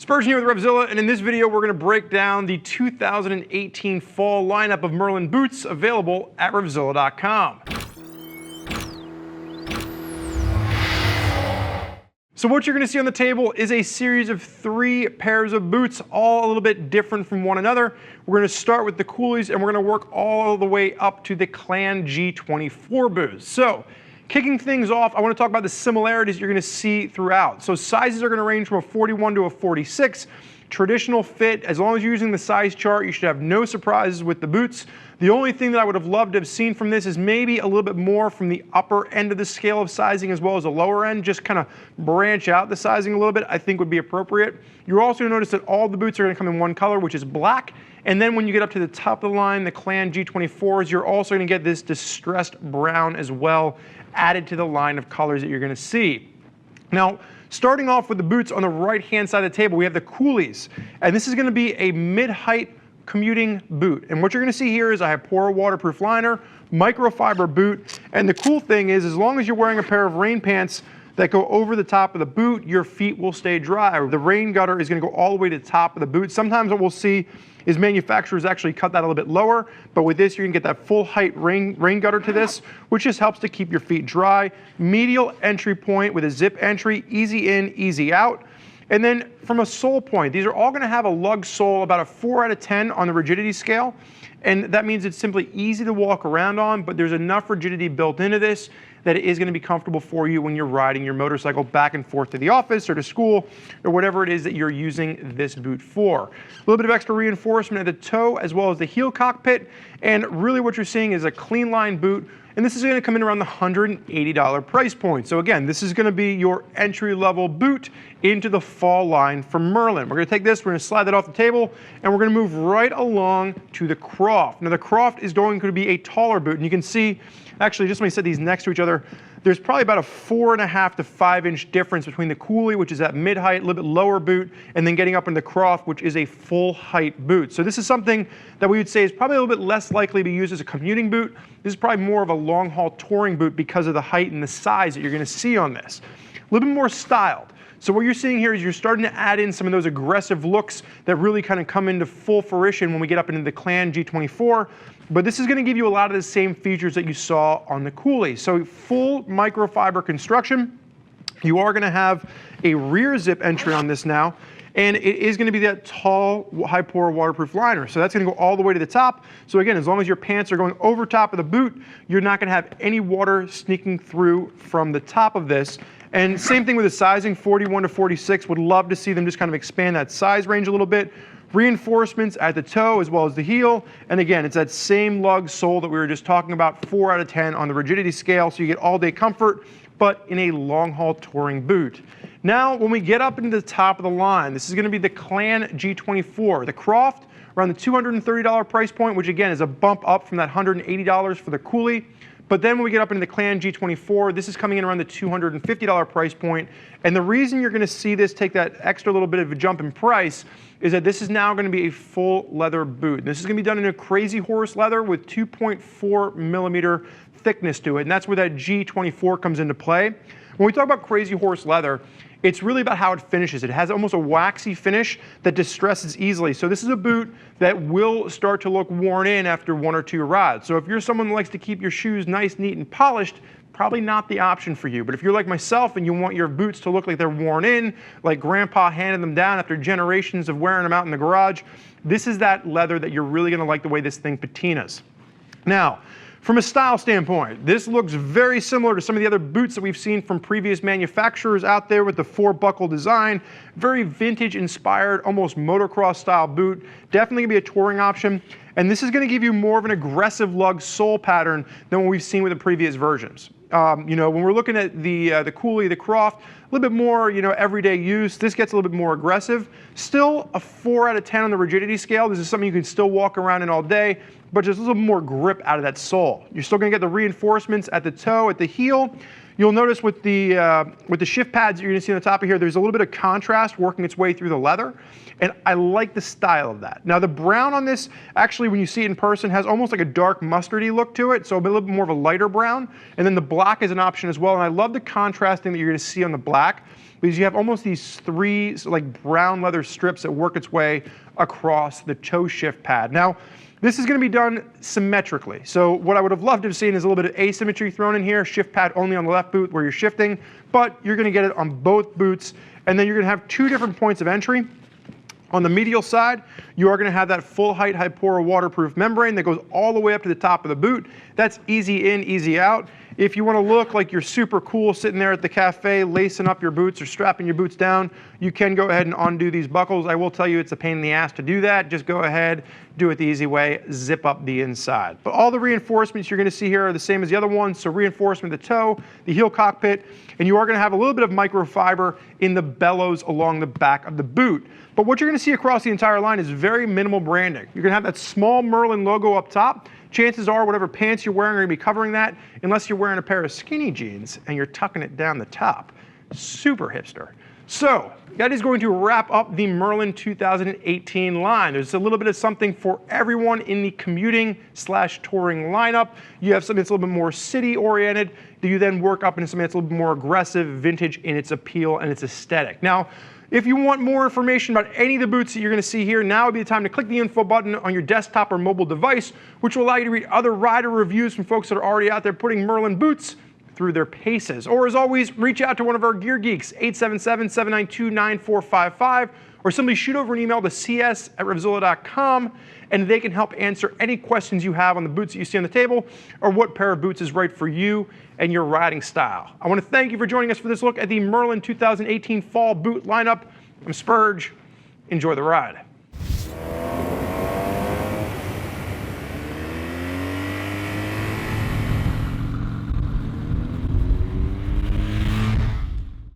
Spurgeon here with RevZilla, and in this video we're going to break down the 2018 fall lineup of Merlin boots available at RevZilla.com. So what you're going to see on the table is a series of 3 pairs of boots, all a little bit different from one another. We're going to start with the Coolies and we're going to work all the way up to the Clan G24 boots. So kicking things off, I want to talk about the similarities you're going to see throughout. So sizes are going to range from a 41 to a 46. Traditional fit, as long as you're using the size chart, you should have no surprises with the boots. The only thing that I would have loved to have seen from this is maybe a little bit more from the upper end of the scale of sizing as well as the lower end. Just kind of branch out the sizing a little bit, I think would be appropriate. You're also going to notice that all the boots are going to come in one color, which is black. And then when you get up to the top of the line, the Clan G24s, you're also going to get this distressed brown as well, added to the line of colors that you're going to see. Now, starting off with the boots on the right-hand side of the table, we have the Coolies. And this is going to be a mid-height commuting boot. And what you're going to see here is I have Pora waterproof liner, microfiber boot, and the cool thing is as long as you're wearing a pair of rain pants that go over the top of the boot, your feet will stay dry. The rain gutter is going to go all the way to the top of the boot. Sometimes what we'll see is manufacturers actually cut that a little bit lower, but with this you're going to get that full height rain gutter to this, which just helps to keep your feet dry. Medial entry point with a zip entry, easy in, easy out. And then from a sole point, these are all going to have a lug sole, about a 4 out of 10 on the rigidity scale. And that means it's simply easy to walk around on, but there's enough rigidity built into this that it is going to be comfortable for you when you're riding your motorcycle back and forth to the office or to school or whatever it is that you're using this boot for. A little bit of extra reinforcement at the toe as well as the heel cockpit. And really what you're seeing is a clean line boot. And this is going to come in around the $180 price point. So again, this is going to be your entry-level boot into the fall line from Merlin. We're going to take this, we're going to slide that off the table, and we're going to move right along to the Croft. Now the Croft is going to be a taller boot, and you can see, actually just when we set these next to each other, there's probably about a 4.5 to 5 inch difference between the Coley, which is that mid-height, a little bit lower boot, and then getting up into the Croft, which is a full height boot. So this is something that we would say is probably a little bit less likely to be used as a commuting boot. This is probably more of a long haul touring boot because of the height and the size that you're going to see on this. A little bit more styled. So what you're seeing here is you're starting to add in some of those aggressive looks that really kind of come into full fruition when we get up into the Clan G24. But this is going to give you a lot of the same features that you saw on the Coolies. So full microfiber construction. You are going to have a rear zip entry on this now. And it is going to be that tall, high pore waterproof liner. So that's going to go all the way to the top. So again, as long as your pants are going over top of the boot, you're not going to have any water sneaking through from the top of this. And same thing with the sizing, 41 to 46. Would love to see them just kind of expand that size range a little bit. Reinforcements at the toe as well as the heel. And again, it's that same lug sole that we were just talking about, 4 out of 10 on the rigidity scale. So you get all day comfort, but in a long haul touring boot. Now, when we get up into the top of the line, this is going to be the Clan G24. The Croft, around the $230 price point, which again is a bump up from that $180 for the Coley. But then when we get up into the Clan G24, this is coming in around the $250 price point. And the reason you're going to see this take that extra little bit of a jump in price is that this is now going to be a full leather boot. This is going to be done in a Crazy Horse leather with 2.4 millimeter thickness to it. And that's where that G24 comes into play. When we talk about Crazy Horse leather, it's really about how it finishes. It has almost a waxy finish that distresses easily. So this is a boot that will start to look worn in after 1 or 2 rides. So if you're someone who likes to keep your shoes nice, neat, and polished, probably not the option for you. But if you're like myself and you want your boots to look like they're worn in, like Grandpa handed them down after generations of wearing them out in the garage, this is that leather that you're really going to like the way this thing patinas. Now, from a style standpoint, this looks very similar to some of the other boots that we've seen from previous manufacturers out there with the 4-buckle design. Very vintage inspired, almost motocross style boot. Definitely going to be a touring option. And this is going to give you more of an aggressive lug sole pattern than what we've seen with the previous versions. You know, when we're looking at the Coley, the Croft, a little bit more, you know, everyday use. This gets a little bit more aggressive. Still a 4 out of 10 on the rigidity scale. This is something you can still walk around in all day, but just a little more grip out of that sole. You're still going to get the reinforcements at the toe, at the heel. You'll notice with the shift pads that you're gonna see on the top of here, there's a little bit of contrast working its way through the leather, and I like the style of that. Now the brown on this, actually when you see it in person, has almost like a dark mustardy look to it, so a little bit more of a lighter brown, and then the black is an option as well, and I love the contrasting that you're gonna see on the black, because you have almost these three like brown leather strips that work its way across the toe shift pad. Now, this is going to be done symmetrically. So what I would have loved to have seen is a little bit of asymmetry thrown in here, shift pad only on the left boot where you're shifting, but you're going to get it on both boots, and then you're going to have two different points of entry. On the medial side, you are going to have that full height Hypora waterproof membrane that goes all the way up to the top of the boot. That's easy in, easy out. If you want to look like you're super cool sitting there at the cafe, lacing up your boots or strapping your boots down, you can go ahead and undo these buckles. I will tell you it's a pain in the ass to do that. Just go ahead, do it the easy way, zip up the inside. But all the reinforcements you're going to see here are the same as the other ones. So reinforcement of the toe, the heel cockpit, and you are going to have a little bit of microfiber in the bellows along the back of the boot. But what you're going to see across the entire line is very minimal branding. You're going to have that small Merlin logo up top. Chances are whatever pants you're wearing are going to be covering that, unless you're wearing a pair of skinny jeans and you're tucking it down the top. Super hipster. So that is going to wrap up the Merlin 2018 line. There's a little bit of something for everyone in the commuting/touring lineup. You have something that's a little bit more city oriented. Do you then work up into something that's a little bit more aggressive, vintage in its appeal and its aesthetic. Now, if you want more information about any of the boots that you're going to see here, now would be the time to click the info button on your desktop or mobile device, which will allow you to read other rider reviews from folks that are already out there putting Merlin boots through their paces. Or as always, reach out to one of our gear geeks, 877-792-9455, or simply shoot over an email to cs@RevZilla.com, and they can help answer any questions you have on the boots that you see on the table, or what pair of boots is right for you and your riding style. I want to thank you for joining us for this look at the Merlin 2018 fall boot lineup. I'm Spurge. Enjoy the ride.